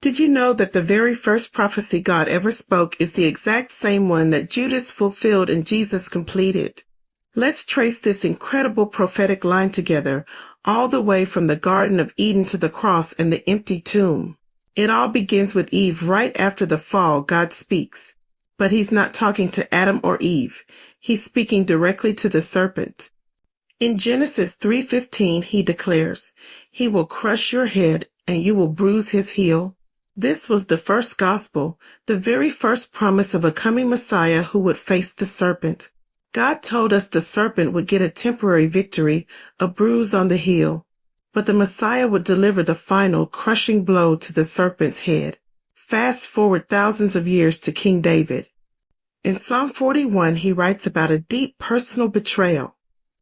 Did you know that the very first prophecy God ever spoke is the exact same one that Judas fulfilled and Jesus completed? Let's trace this incredible prophetic line together, all the way from the Garden of Eden to the cross and the empty tomb. It all begins with Eve. Right after the fall, God speaks. But he's not talking to Adam or Eve. He's speaking directly to the serpent. In Genesis 3:15, he declares, "He will crush your head and you will bruise his heel." This was the first gospel, the very first promise of a coming Messiah who would face the serpent. God told us the serpent would get a temporary victory, a bruise on the heel, but the Messiah would deliver the final crushing blow to the serpent's head. Fast forward thousands of years to King David. In Psalm 41, he writes about a deep personal betrayal.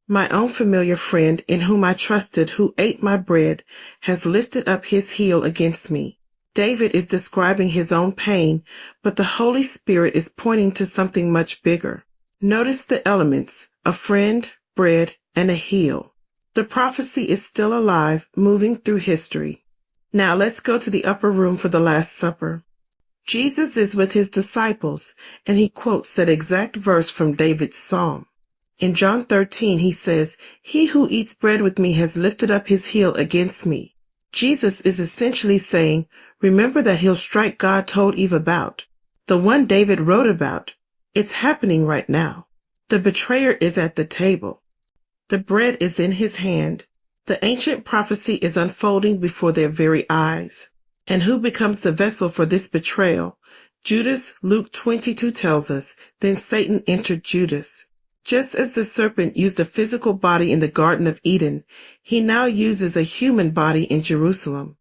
"My own familiar friend in whom I trusted, who ate my bread, has lifted up his heel against me." David is describing his own pain, but the Holy Spirit is pointing to something much bigger. Notice the elements: a friend, bread, and a heel. The prophecy is still alive, moving through history. Now let's go to the upper room for the Last Supper. Jesus is with his disciples, and he quotes that exact verse from David's Psalm. In John 13, he says, "He who eats bread with me has lifted up his heel against me." Jesus is essentially saying, remember that he'll strike God told Eve about, the one David wrote about. It's happening right now. The betrayer is at the table. The bread is in his hand. The ancient prophecy is unfolding before their very eyes. And who becomes the vessel for this betrayal? Judas, Luke 22 tells us, then Satan entered Judas. Just as the serpent used a physical body in the Garden of Eden, he now uses a human body in Jerusalem.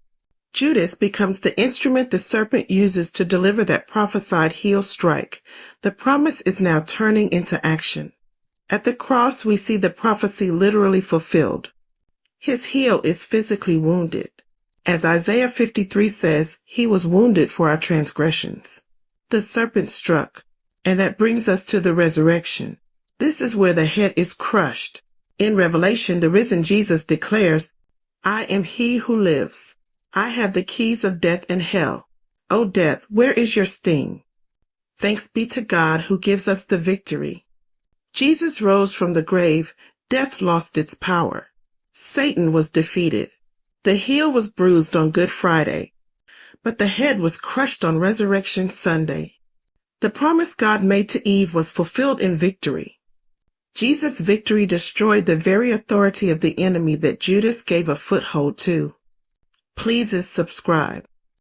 Judas becomes the instrument the serpent uses to deliver that prophesied heel strike. The promise is now turning into action. At the cross, we see the prophecy literally fulfilled. His heel is physically wounded. As Isaiah 53 says, he was wounded for our transgressions. The serpent struck, and that brings us to the resurrection. This is where the head is crushed. In Revelation, the risen Jesus declares, "I am he who lives. I have the keys of death and hell. O death, where is your sting?" Thanks be to God who gives us the victory. Jesus rose from the grave. Death lost its power. Satan was defeated. The heel was bruised on Good Friday, but the head was crushed on Resurrection Sunday. The promise God made to Eve was fulfilled in victory. Jesus' victory destroyed the very authority of the enemy that Judas gave a foothold to. Please subscribe.